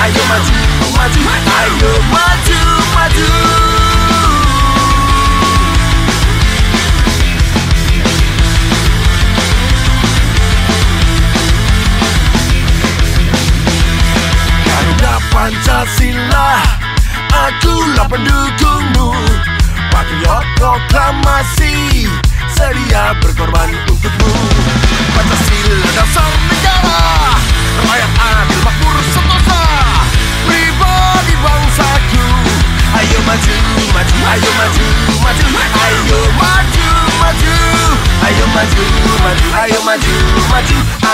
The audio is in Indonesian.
ayo maju, maju, ayo maju, maju. Garuda Pancasila, akulah pendukungmu. Patriot proklamasi, sedia berkorban untukmu. Pancasila dasar negara, rakyat adil makmur sentosa, pribadi bangsaku. Ayo maju, maju, ayo maju, maju, ayo maju, maju, ayo maju, maju, ayo maju, maju.